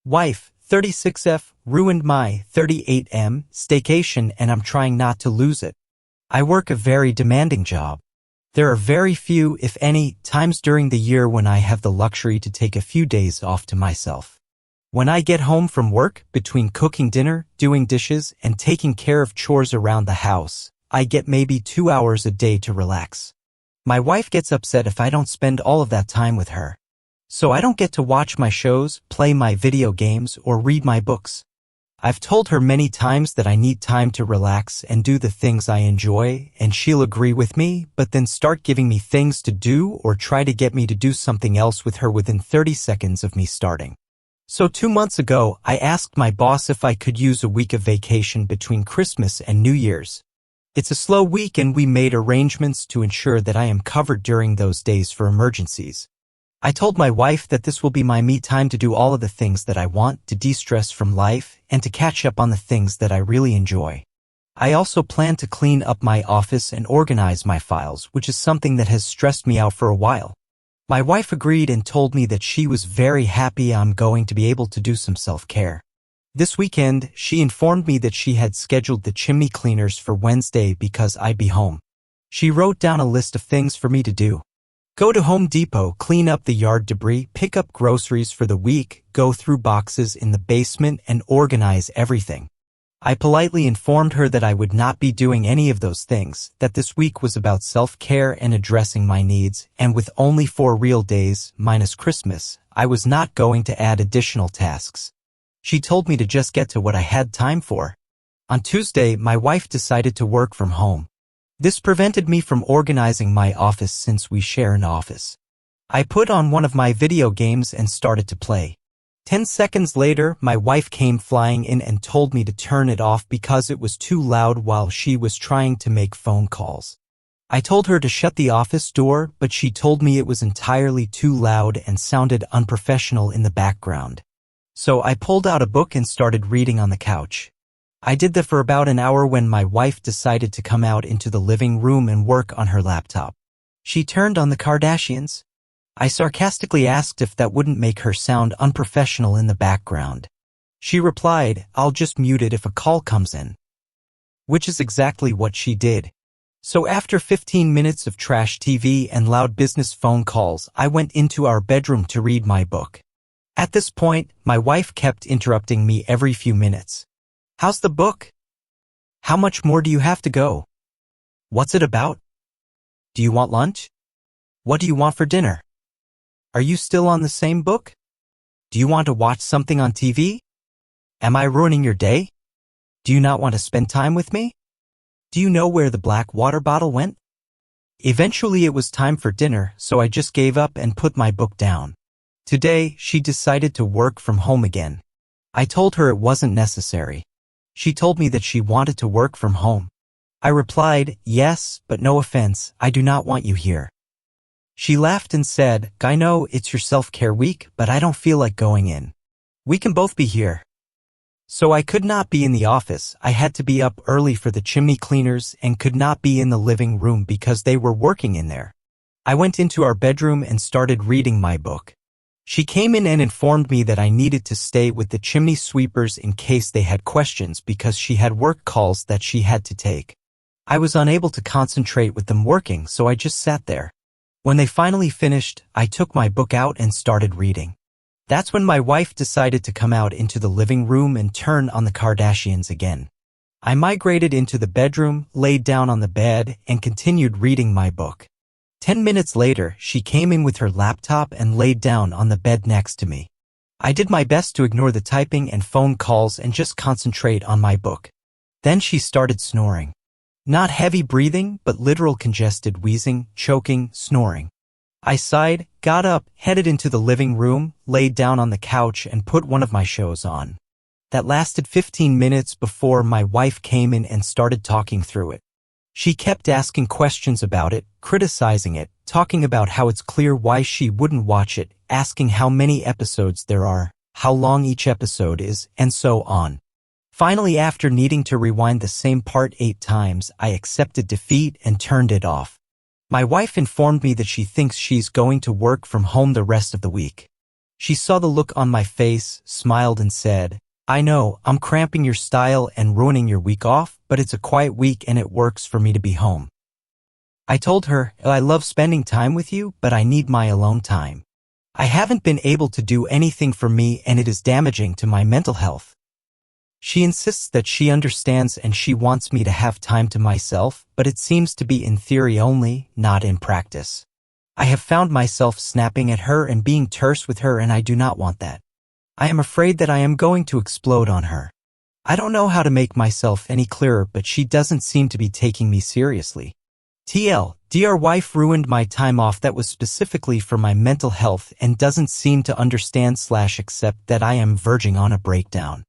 Wife, 36F, ruined my 38M staycation and I'm trying not to lose it. I work a very demanding job. There are very few, if any, times during the year when I have the luxury to take a few days off to myself. When I get home from work, between cooking dinner, doing dishes, and taking care of chores around the house, I get maybe 2 hours a day to relax. My wife gets upset if I don't spend all of that time with her. So I don't get to watch my shows, play my video games, or read my books. I've told her many times that I need time to relax and do the things I enjoy, and she'll agree with me, but then start giving me things to do or try to get me to do something else with her within 30 seconds of me starting. So 2 months ago, I asked my boss if I could use a week of vacation between Christmas and New Year's. It's a slow week and we made arrangements to ensure that I am covered during those days for emergencies. I told my wife that this will be my me time to do all of the things that I want, to de-stress from life, and to catch up on the things that I really enjoy. I also plan to clean up my office and organize my files, which is something that has stressed me out for a while. My wife agreed and told me that she was very happy I'm going to be able to do some self-care. This weekend, she informed me that she had scheduled the chimney cleaners for Wednesday because I'd be home. She wrote down a list of things for me to do. Go to Home Depot, clean up the yard debris, pick up groceries for the week, go through boxes in the basement, and organize everything. I politely informed her that I would not be doing any of those things, that this week was about self-care and addressing my needs, and with only 4 real days, minus Christmas, I was not going to add additional tasks. She told me to just get to what I had time for. On Tuesday, my wife decided to work from home. This prevented me from organizing my office since we share an office. I put on one of my video games and started to play. 10 seconds later, my wife came flying in and told me to turn it off because it was too loud while she was trying to make phone calls. I told her to shut the office door, but she told me it was entirely too loud and sounded unprofessional in the background. So I pulled out a book and started reading on the couch. I did that for about an hour when my wife decided to come out into the living room and work on her laptop. She turned on the Kardashians. I sarcastically asked if that wouldn't make her sound unprofessional in the background. She replied, "I'll just mute it if a call comes in." Which is exactly what she did. So after 15 minutes of trash TV and loud business phone calls, I went into our bedroom to read my book. At this point, my wife kept interrupting me every few minutes. How's the book? How much more do you have to go? What's it about? Do you want lunch? What do you want for dinner? Are you still on the same book? Do you want to watch something on TV? Am I ruining your day? Do you not want to spend time with me? Do you know where the black water bottle went? Eventually it was time for dinner, so I just gave up and put my book down. Today, she decided to work from home again. I told her it wasn't necessary. She told me that she wanted to work from home. I replied, "Yes, but no offense, I do not want you here." She laughed and said, "I know it's your self-care week, but I don't feel like going in. We can both be here." So I could not be in the office. I had to be up early for the chimney cleaners and could not be in the living room because they were working in there. I went into our bedroom and started reading my book. She came in and informed me that I needed to stay with the chimney sweepers in case they had questions because she had work calls that she had to take. I was unable to concentrate with them working, so I just sat there. When they finally finished, I took my book out and started reading. That's when my wife decided to come out into the living room and turn on the Kardashians again. I migrated into the bedroom, laid down on the bed, and continued reading my book. 10 minutes later, she came in with her laptop and laid down on the bed next to me. I did my best to ignore the typing and phone calls and just concentrate on my book. Then she started snoring. Not heavy breathing, but literal congested wheezing, choking, snoring. I sighed, got up, headed into the living room, laid down on the couch and put one of my shows on. That lasted 15 minutes before my wife came in and started talking through it. She kept asking questions about it, criticizing it, talking about how it's clear why she wouldn't watch it, asking how many episodes there are, how long each episode is, and so on. Finally, after needing to rewind the same part 8 times, I accepted defeat and turned it off. My wife informed me that she thinks she's going to work from home the rest of the week. She saw the look on my face, smiled and said, I know, I'm cramping your style and ruining your week off, but it's a quiet week and it works for me to be home. I told her, I love spending time with you, but I need my alone time. I haven't been able to do anything for me and it is damaging to my mental health. She insists that she understands and she wants me to have time to myself, but it seems to be in theory only, not in practice. I have found myself snapping at her and being terse with her and I do not want that. I am afraid that I am going to explode on her. I don't know how to make myself any clearer, but she doesn't seem to be taking me seriously. TL, Dr. Wife ruined my time off that was specifically for my mental health and doesn't seem to understand/accept that I am verging on a breakdown.